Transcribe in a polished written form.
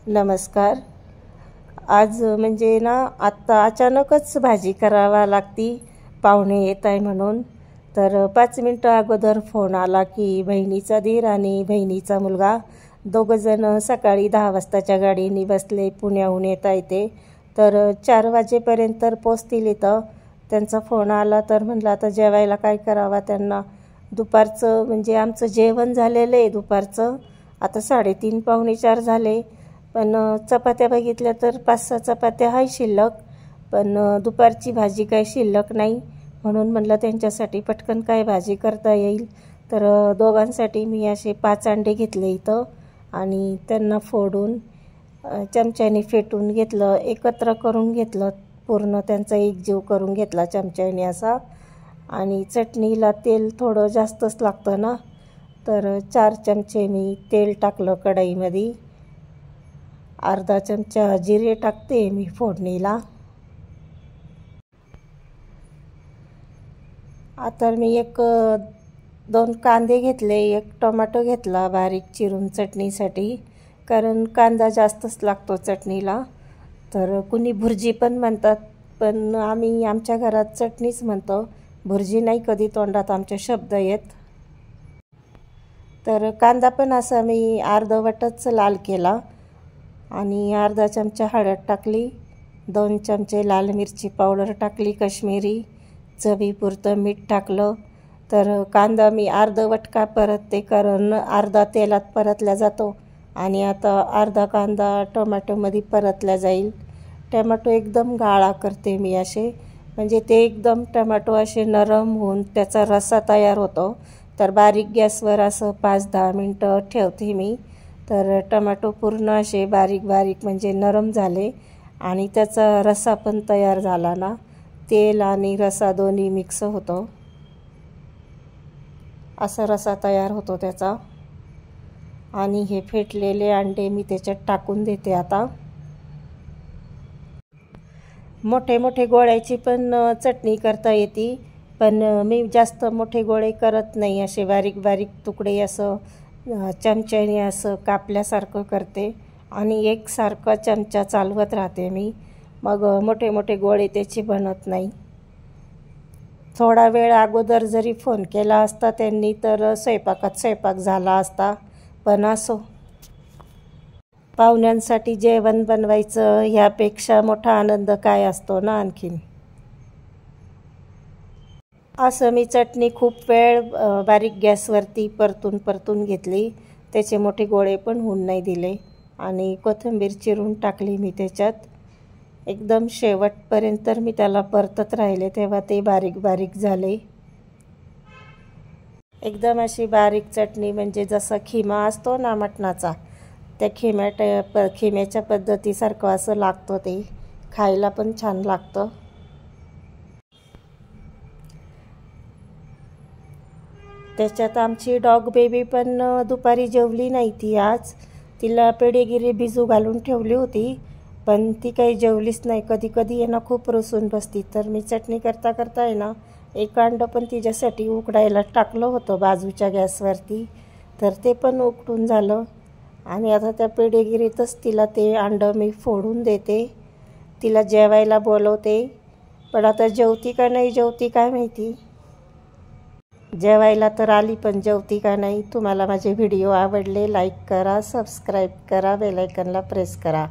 नमस्कार. आज म्हणजे ना आत्ता अचानकच भाजी करावा लागती, पाहुणे येत आहे म्हणून. तर 5 मिनटं अगोदर फोन आला की बहिणीचा दीर आणि बहिणीचा मुलगा दोघंजण सकाळी 10 वाजताच्या गाडीने बसले, पुण्याहून येत आहे ते. तर 4 वाजेपर्यंत पोचतील इथं. त्यांचा फोन आला तर म्हटलं आता जेवायला काय करावा त्यांना. दुपारचं म्हणजे आमचं जेवण झालेलं आहे दुपारचं. आता 3:30 पावणे 4 झाले. पण चपात्या बघितल्या तर 5-6 चपात्या आहे शिल्लक, पण दुपारची भाजी काही शिल्लक नाही. म्हणून म्हटलं त्यांच्यासाठी पटकन काय भाजी करता येईल. तर दोघांसाठी मी असे 5 अंडे घेतले इथं आणि त्यांना फोडून चमच्याने फेटून घेतलं, एकत्र करून घेतलं, पूर्ण त्यांचा एकजीव करून घेतला चमच्याने असा. आणि चटणीला तेल थोडं जास्तच लागतं ना, तर 4 चमचे मी तेल टाकलं कढईमध्ये. अर्धा चमचा जिरे टाकते मी फोडणीला. आता मी 1-2 कांदे घेतले, 1 टोमॅटो घेतला बारीक चिरून चटणीसाठी, कारण कांदा जास्तच लागतो चटणीला. तर कुणी भुर्जी पण म्हणतात, पण आम्ही आमच्या घरात चटणीच म्हणतो, भुर्जी नाही कधी तोंडात आमच्या शब्द येत. तर कांदा पण असा मी अर्धवटच लाल केला आणि अर्धा चमचा हळद टाकली, 2 चमचे लाल मिरची पावडर टाकली काश्मीरी, चवीपुरतं मीठ टाकलं. तर कांदा मी अर्धवट का परतते, कारण अर्धा तेलात परतला जातो आणि आता अर्धा कांदा टोमॅटोमध्ये परतला जाईल. टोमॅटो एकदम गाळा करते मी असे, म्हणजे ते एकदम टोमॅटो असे नरम होऊन त्याचा रस्सा तयार होतो. तर बारीक गॅसवर असं 5-10 मिनटं ठेवते मी. तर टोमॅटो पूर्ण असे बारीक बारीक म्हणजे नरम झाले आणि त्याचा रस्सा पण तयार झाला ना, तेल आणि रस्सा दोन्ही मिक्स होतो, असा रस्सा तयार होतो त्याचा. आणि हे फेटलेले अंडे मी त्याच्यात टाकून देते आता. मोठे मोठे गोळ्याची पण चटणी करता येते, पण मी जास्त मोठे गोळे करत नाही, असे बारीक बारीक तुकडे असं चमच्याने असं कापल्यासारखं करते आणि एकसारखा चमचा चालवत राहते मी. मग मोठे मोठे गोळे त्याची बनत नाही. थोडा वेळ अगोदर जरी फोन केला असता त्यांनी तर स्वयंपाक झाला असता, पण असो, पाहुण्यांसाठी जेवण बनवायचं ह्यापेक्षा मोठा आनंद काय असतो ना आणखीन. असं मी चटणी खूप वेळ बारीक गॅसवरती परतून घेतली, त्याचे मोठे गोळे पण होऊन नाही दिले. आणि कोथिंबीर चिरून टाकली मी त्याच्यात. एकदम शेवटपर्यंत मी त्याला परतत राहिले, तेव्हा ते बारीक बारीक झाले. एकदम अशी बारीक चटणी, म्हणजे जसा खिमा असतो ना मटणाचा, त्या खिम्याच्या पद्धतीसारखं असं लागतं ते. खायला पण छान लागतं. त्याच्यात आमची डॉग बेबी पण दुपारी जेवली नाही ती आज. तिला पेडीगिरी भिजू घालून ठेवली होती, पण ती काही जेवलीच नाही. कधी कधी आहे ना खूप रुसून बसती. तर मी चटणी करता करता आहे ना 1 अंडं पण तिच्यासाठी उकडायला टाकलं होतं बाजूच्या गॅसवरती, तर ते पण उकडून झालं. आणि आता त्या पेडीगिरीतच तिला ते अंडं मी फोडून देते, तिला जेवायला बोलवते. पण आता जेवती का नाही जेवती काय माहिती. जेवायला तर आली, पण जेवती का नाही. तुम्हाला माझे व्हिडिओ आवडले, लाईक करा, सबस्क्राईब करा, बेल आयकॉनला प्रेस करा.